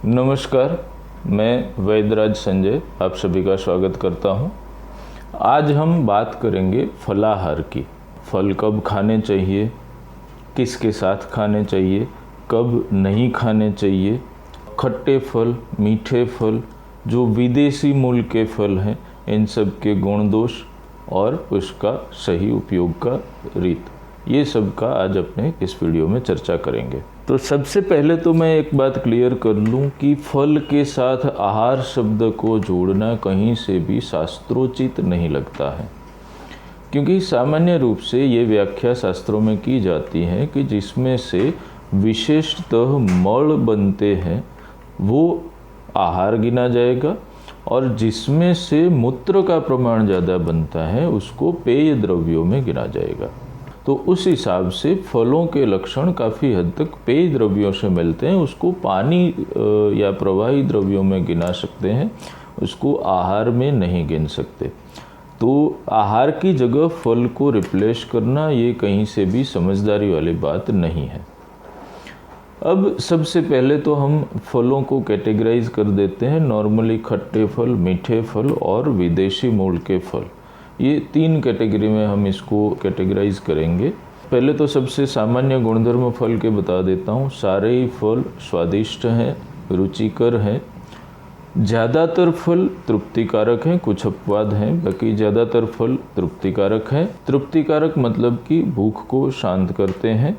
नमस्कार, मैं वैद्यराज संजय आप सभी का स्वागत करता हूं। आज हम बात करेंगे फलाहार की। फल कब खाने चाहिए, किसके साथ खाने चाहिए, कब नहीं खाने चाहिए। खट्टे फल, मीठे फल, जो विदेशी मूल के फल हैं, इन सब के गुण दोष और उसका सही उपयोग का रीत, ये सब का आज अपने इस वीडियो में चर्चा करेंगे। तो सबसे पहले तो मैं एक बात क्लियर कर लूँ कि फल के साथ आहार शब्द को जोड़ना कहीं से भी शास्त्रोचित नहीं लगता है, क्योंकि सामान्य रूप से ये व्याख्या शास्त्रों में की जाती है कि जिसमें से विशेषतः मल बनते हैं वो आहार गिना जाएगा, और जिसमें से मूत्र का प्रमाण ज़्यादा बनता है उसको पेय द्रव्यों में गिना जाएगा। तो उस हिसाब से फलों के लक्षण काफ़ी हद तक पेय द्रव्यों से मिलते हैं। उसको पानी या प्रवाही द्रव्यों में गिना सकते हैं, उसको आहार में नहीं गिन सकते। तो आहार की जगह फल को रिप्लेस करना ये कहीं से भी समझदारी वाली बात नहीं है। अब सबसे पहले तो हम फलों को कैटेगराइज कर देते हैं। नॉर्मली खट्टे फल, मीठे फल और विदेशी मूल के फल, ये तीन कैटेगरी में हम इसको कैटेगराइज करेंगे। पहले तो सबसे सामान्य गुणधर्म फल के बता देता हूँ। सारे ही फल स्वादिष्ट हैं, रुचिकर हैं। ज़्यादातर फल तृप्तिकारक हैं, कुछ अपवाद हैं, बाकी ज़्यादातर फल तृप्तिकारक हैं। तृप्तिकारक मतलब कि भूख को शांत करते हैं,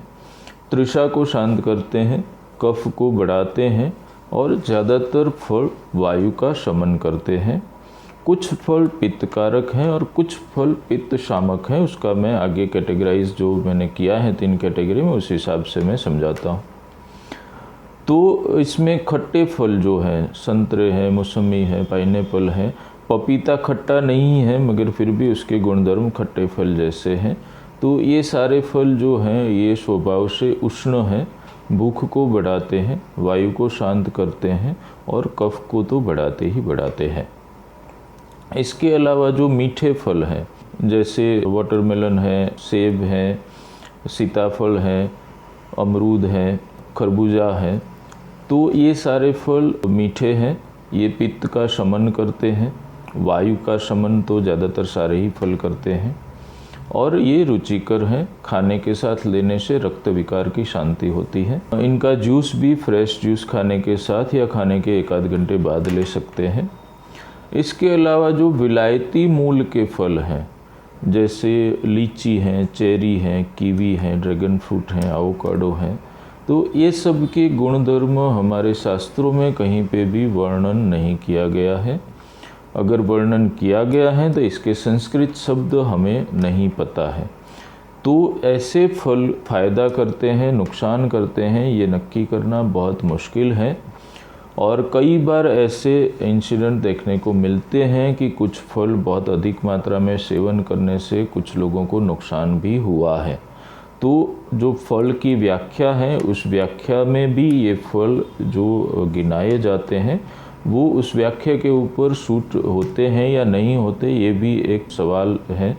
तृषा को शांत करते हैं, कफ को बढ़ाते हैं, और ज़्यादातर फल वायु का शमन करते हैं। कुछ फल पित्तकारक हैं और कुछ फल पित्त शामक हैं। उसका मैं आगे कैटेगराइज जो मैंने किया है तीन कैटेगरी में, उस हिसाब से मैं समझाता हूँ। तो इसमें खट्टे फल जो हैं, संतरे हैं, मौसमी है, पाइनएप्पल है। पपीता खट्टा नहीं है मगर फिर भी उसके गुणधर्म खट्टे फल जैसे हैं। तो ये सारे फल जो हैं ये स्वभाव से उष्ण हैं, भूख को बढ़ाते हैं, वायु को शांत करते हैं और कफ को तो बढ़ाते ही बढ़ाते हैं। इसके अलावा जो मीठे फल हैं, जैसे वाटरमेलन है, सेब है, सीताफल है, अमरूद है, खरबूजा है, तो ये सारे फल मीठे हैं। ये पित्त का शमन करते हैं, वायु का शमन तो ज़्यादातर सारे ही फल करते हैं, और ये रुचिकर हैं। खाने के साथ लेने से रक्त विकार की शांति होती है। इनका जूस भी फ्रेश जूस खाने के साथ या खाने के 1 आध घंटे बाद ले सकते हैं। इसके अलावा जो विलायती मूल के फल हैं, जैसे लीची हैं, चेरी हैं, कीवी हैं, ड्रैगन फ्रूट हैं, एवोकाडो हैं, तो ये सब के गुणधर्म हमारे शास्त्रों में कहीं पे भी वर्णन नहीं किया गया है। अगर वर्णन किया गया है तो इसके संस्कृत शब्द हमें नहीं पता है। तो ऐसे फल फायदा करते हैं, नुकसान करते हैं, ये नक्की करना बहुत मुश्किल है। और कई बार ऐसे इंसिडेंट देखने को मिलते हैं कि कुछ फल बहुत अधिक मात्रा में सेवन करने से कुछ लोगों को नुकसान भी हुआ है। तो जो फल की व्याख्या है, उस व्याख्या में भी ये फल जो गिनाए जाते हैं वो उस व्याख्या के ऊपर सूट होते हैं या नहीं होते, ये भी एक सवाल है।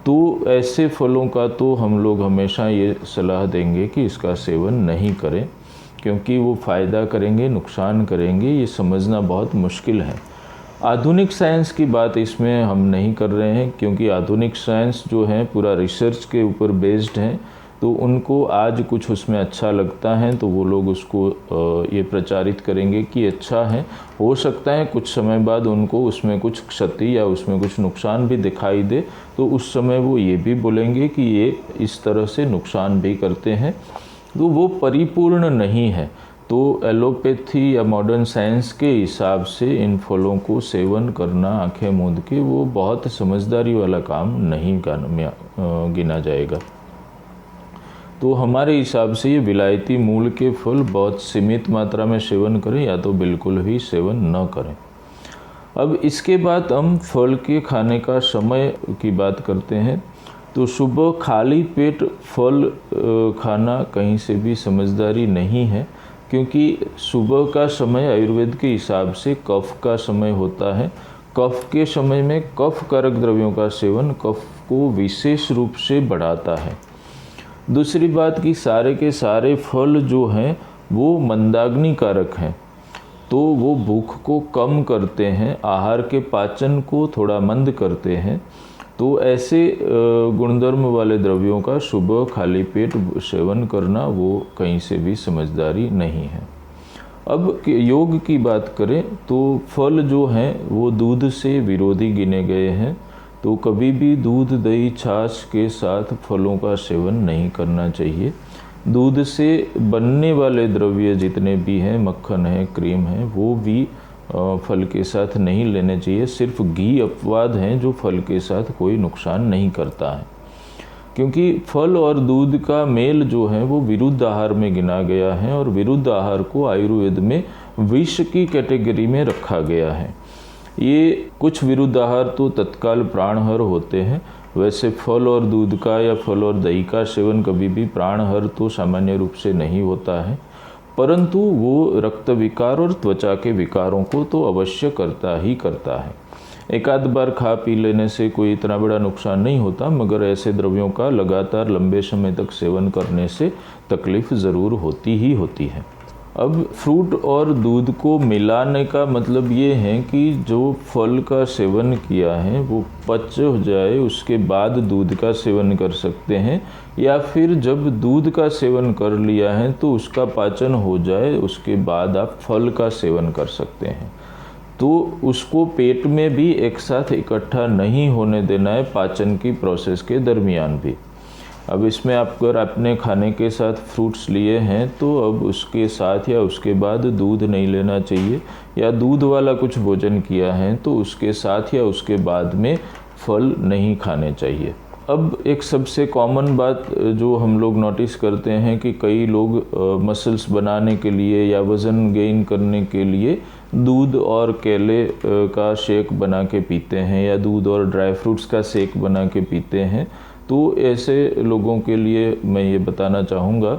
तो ऐसे फलों का तो हम लोग हमेशा ये सलाह देंगे कि इसका सेवन नहीं करें, क्योंकि वो फ़ायदा करेंगे, नुकसान करेंगे, ये समझना बहुत मुश्किल है। आधुनिक साइंस की बात इसमें हम नहीं कर रहे हैं, क्योंकि आधुनिक साइंस जो है पूरा रिसर्च के ऊपर बेस्ड है। तो उनको आज कुछ उसमें अच्छा लगता है तो वो लोग उसको ये प्रचारित करेंगे कि अच्छा है। हो सकता है कुछ समय बाद उनको उसमें कुछ क्षति या उसमें कुछ नुकसान भी दिखाई दे, तो उस समय वो ये भी बोलेंगे कि ये इस तरह से नुकसान भी करते हैं। तो वो परिपूर्ण नहीं है। तो एलोपैथी या मॉडर्न साइंस के हिसाब से इन फलों को सेवन करना आंखें मूंद के वो बहुत समझदारी वाला काम नहीं गिना जाएगा। तो हमारे हिसाब से ये विलायती मूल के फल बहुत सीमित मात्रा में सेवन करें या तो बिल्कुल ही सेवन न करें। अब इसके बाद हम फल के खाने का समय की बात करते हैं। तो सुबह खाली पेट फल खाना कहीं से भी समझदारी नहीं है, क्योंकि सुबह का समय आयुर्वेद के हिसाब से कफ का समय होता है। कफ के समय में कफ कारक द्रव्यों का सेवन कफ को विशेष रूप से बढ़ाता है। दूसरी बात कि सारे के सारे फल जो हैं वो मंदाग्नि कारक हैं। तो वो भूख को कम करते हैं, आहार के पाचन को थोड़ा मंद करते हैं। तो ऐसे गुणधर्म वाले द्रव्यों का सुबह खाली पेट सेवन करना वो कहीं से भी समझदारी नहीं है। अब योग की बात करें तो फल जो हैं वो दूध से विरोधी गिने गए हैं। तो कभी भी दूध, दही, छाछ के साथ फलों का सेवन नहीं करना चाहिए। दूध से बनने वाले द्रव्य जितने भी हैं, मक्खन है, क्रीम है, वो भी फल के साथ नहीं लेने चाहिए। सिर्फ घी अपवाद हैं जो फल के साथ कोई नुकसान नहीं करता है, क्योंकि फल और दूध का मेल जो है वो विरुद्ध आहार में गिना गया है और विरुद्ध आहार को आयुर्वेद में विष की कैटेगरी में रखा गया है। ये कुछ विरुद्ध आहार तो तत्काल प्राणहर होते हैं। वैसे फल और दूध का या फल और दही का सेवन कभी भी प्राणहर तो सामान्य रूप से नहीं होता है, परंतु वो रक्त विकार और त्वचा के विकारों को तो अवश्य करता ही करता है। एक आध बार खा पी लेने से कोई इतना बड़ा नुकसान नहीं होता, मगर ऐसे द्रव्यों का लगातार लंबे समय तक सेवन करने से तकलीफ ज़रूर होती ही होती है। अब फ्रूट और दूध को मिलाने का मतलब ये है कि जो फल का सेवन किया है वो पच हो जाए, उसके बाद दूध का सेवन कर सकते हैं, या फिर जब दूध का सेवन कर लिया है तो उसका पाचन हो जाए, उसके बाद आप फल का सेवन कर सकते हैं। तो उसको पेट में भी एक साथ इकट्ठा नहीं होने देना है पाचन की प्रोसेस के दरमियान भी। अब इसमें आप अगर अपने खाने के साथ फ्रूट्स लिए हैं तो अब उसके साथ या उसके बाद दूध नहीं लेना चाहिए, या दूध वाला कुछ भोजन किया है तो उसके साथ या उसके बाद में फल नहीं खाने चाहिए। अब एक सबसे कॉमन बात जो हम लोग नोटिस करते हैं कि कई लोग मसल्स बनाने के लिए या वज़न गेन करने के लिए दूध और केले का शेक बना के पीते हैं, या दूध और ड्राई फ्रूट्स का शेक बना के पीते हैं। तो ऐसे लोगों के लिए मैं ये बताना चाहूँगा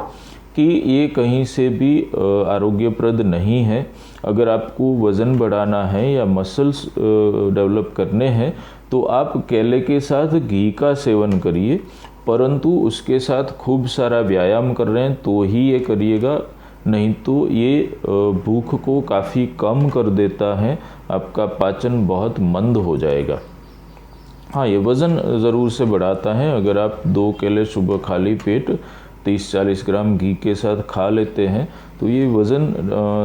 कि ये कहीं से भी आरोग्यप्रद नहीं है। अगर आपको वज़न बढ़ाना है या मसल्स डेवलप करने हैं तो आप केले के साथ घी का सेवन करिए, परंतु उसके साथ खूब सारा व्यायाम कर रहे हैं तो ही ये करिएगा, नहीं तो ये भूख को काफ़ी कम कर देता है, आपका पाचन बहुत मंद हो जाएगा। हाँ, ये वज़न ज़रूर से बढ़ाता है। अगर आप 2 केले सुबह खाली पेट 30-40 ग्राम घी के साथ खा लेते हैं तो ये वज़न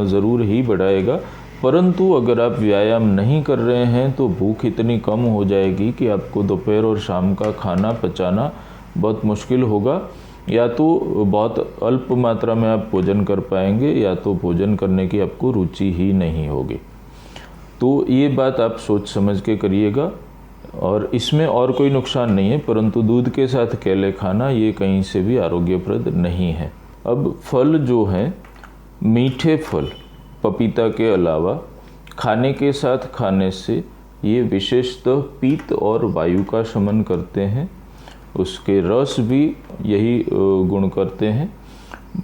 ज़रूर ही बढ़ाएगा, परंतु अगर आप व्यायाम नहीं कर रहे हैं तो भूख इतनी कम हो जाएगी कि आपको दोपहर और शाम का खाना पचाना बहुत मुश्किल होगा। या तो बहुत अल्प मात्रा में आप भोजन कर पाएंगे, या तो भोजन करने की आपको रुचि ही नहीं होगी। तो ये बात आप सोच समझ के करिएगा, और इसमें और कोई नुकसान नहीं है, परंतु दूध के साथ केले खाना ये कहीं से भी आरोग्यप्रद नहीं है। अब फल जो हैं, मीठे फल पपीता के अलावा खाने के साथ खाने से ये विशेषतः पित्त और वायु का शमन करते हैं। उसके रस भी यही गुण करते हैं।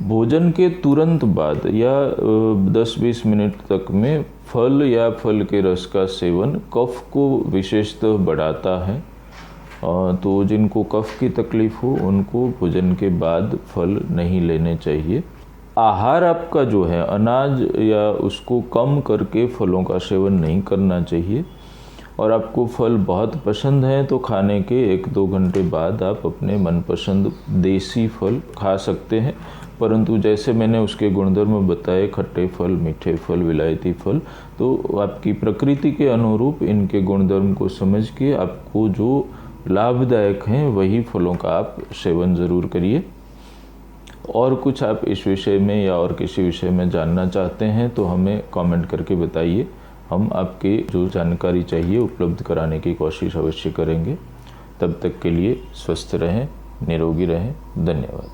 भोजन के तुरंत बाद या 10-20 मिनट तक में फल या फल के रस का सेवन कफ को विशेषतः बढ़ाता है। तो जिनको कफ की तकलीफ हो उनको भोजन के बाद फल नहीं लेने चाहिए। आहार आपका जो है अनाज या उसको कम करके फलों का सेवन नहीं करना चाहिए। और आपको फल बहुत पसंद हैं तो खाने के 1-2 घंटे बाद आप अपने मनपसंद देसी फल खा सकते हैं, परंतु जैसे मैंने उसके गुणधर्म बताए, खट्टे फल, मीठे फल, विलायती फल, तो आपकी प्रकृति के अनुरूप इनके गुणधर्म को समझ के आपको जो लाभदायक हैं वही फलों का आप सेवन ज़रूर करिए। और कुछ आप इस विषय में या और किसी विषय में जानना चाहते हैं तो हमें कमेंट करके बताइए। हम आपके जो जानकारी चाहिए उपलब्ध कराने की कोशिश अवश्य करेंगे। तब तक के लिए स्वस्थ रहें, निरोगी रहें। धन्यवाद।